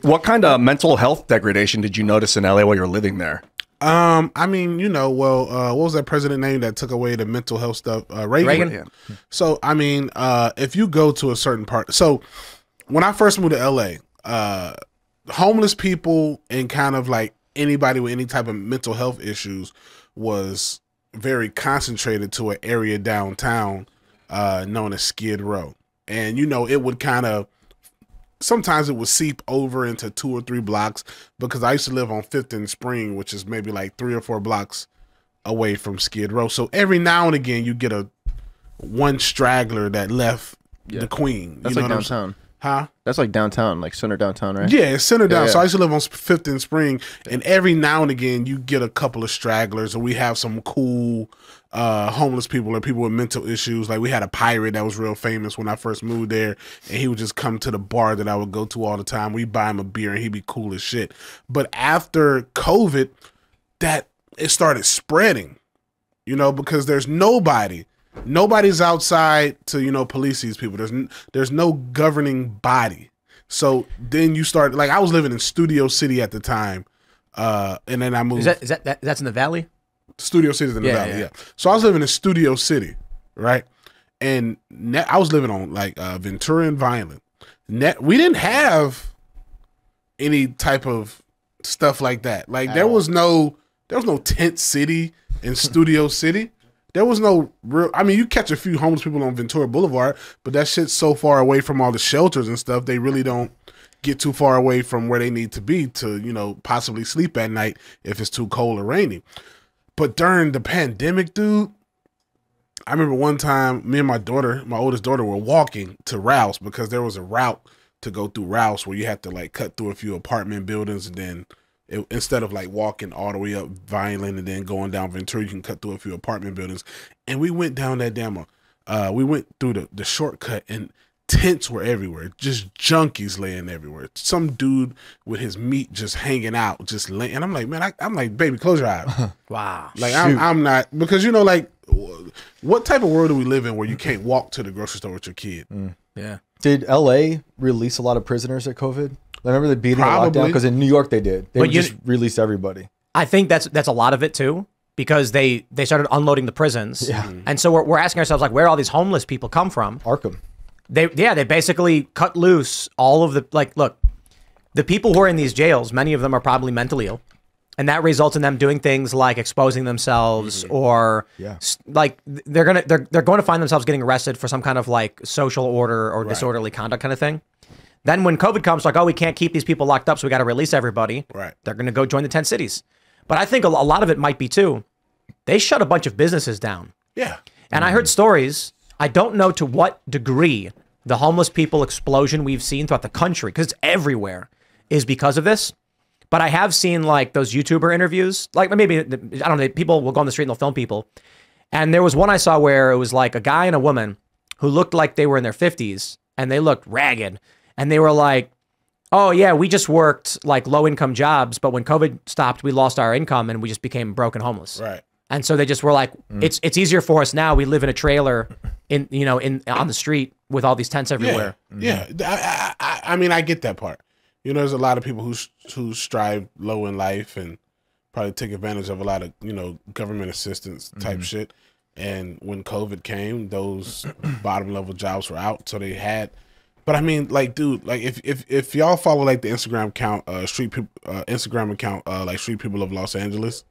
What kind of mental health degradation did you notice in LA while you were living there? I mean, you know, well, what was that president name that took away the mental health stuff? Reagan. Yeah. So, I mean, if you go to a certain part, so when I first moved to LA, homeless people and kind of like anybody with any type of mental health issues was very concentrated to an area downtown known as Skid Row. And, you know, it would kind of, sometimes it would seep over into 2 or 3 blocks, because I used to live on 5th and Spring, which is maybe like 3 or 4 blocks away from Skid Row. So every now and again, you get one straggler that left the Queen. That's like downtown. Huh? That's like downtown, like center downtown, right? Yeah, it's center down. Yeah. So I used to live on 5th and Spring, and every now and again you get a couple of stragglers, and we have some cool homeless people or people with mental issues. Like we had a pirate that was real famous when I first moved there, and he would just come to the bar that I would go to all the time. We'd buy him a beer, and he'd be cool as shit. But after COVID, it started spreading, you know, because there's nobody's outside to, you know, police these people. There's no governing body. So then you start, like, I was living in Studio City at the time, and then I moved. That's in the Valley? Studio City's in the Valley, yeah. So I was living in Studio City, right? And I was living on like Ventura and Vineland. We didn't have any type of stuff like that. Like there was no tent city in Studio City. There was no real, I mean, you catch a few homeless people on Ventura Boulevard, but that shit's so far away from all the shelters and stuff, they really don't get too far away from where they need to be to, you know, possibly sleep at night if it's too cold or rainy. But during the pandemic, dude, I remember one time me and my oldest daughter, were walking to Rouse, because there was a route to go through Rouse where you had to like cut through a few apartment buildings, and then instead of like walking all the way up Vineland and then going down Ventura, you can cut through a few apartment buildings. And we went down that damn, we went through the shortcut, and tents were everywhere, just junkies laying everywhere. Some dude with his meat just hanging out, just laying. And I'm like, man, I'm like, baby, close your eyes. Wow. Like I'm not, because you know, like, what type of world do we live in where you can't walk to the grocery store with your kid? Yeah. Did LA release a lot of prisoners at COVID? I remember they beating a lockdown, because in New York they did. They just released everybody. I think that's a lot of it too, because they started unloading the prisons. Yeah. And so we're asking ourselves, like, where all these homeless people come from? Arkham. They basically cut loose all of the, like, look, the people who are in these jails, many of them are probably mentally ill, and that results in them doing things like exposing themselves, or like they're going to find themselves getting arrested for some kind of like social order or disorderly conduct kind of thing. Then when COVID comes, like, oh, we can't keep these people locked up, so we got to release everybody. Right. They're going to go join the 10 cities. But I think a lot of it might be too, they shut a bunch of businesses down. Yeah. And I heard stories. I don't know to what degree the homeless people explosion we've seen throughout the country, because it's everywhere, is because of this. But I have seen like those YouTuber interviews, like maybe, I don't know, people will go on the street and they'll film people. And there was one I saw where it was like a guy and a woman who looked like they were in their 50s, and they looked ragged. And they were like, oh yeah, we just worked like low income jobs, but when COVID stopped, we lost our income and we just became broke and homeless. Right. And so they just were like, it's easier for us now. We live in a trailer on the street with all these tents everywhere. Yeah. I mean, I get that part. You know, there's a lot of people who strive low in life and probably take advantage of a lot of, you know, government assistance type shit. And when COVID came, those bottom level jobs were out. So they had, but I mean, like, dude, like if y'all follow like the Instagram account, like Street People of Los Angeles,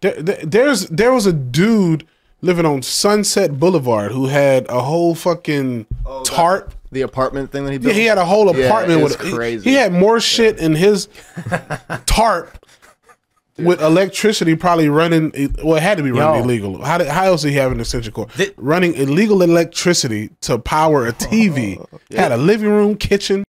there was a dude living on Sunset Boulevard who had a whole fucking tarp. The apartment thing that he built? Yeah, he had a whole apartment with crazy. He had more shit in his tarp with electricity probably running. Well, it had to be running illegal. How else did he have an extension cord? Running illegal electricity to power a TV. Had a living room, kitchen.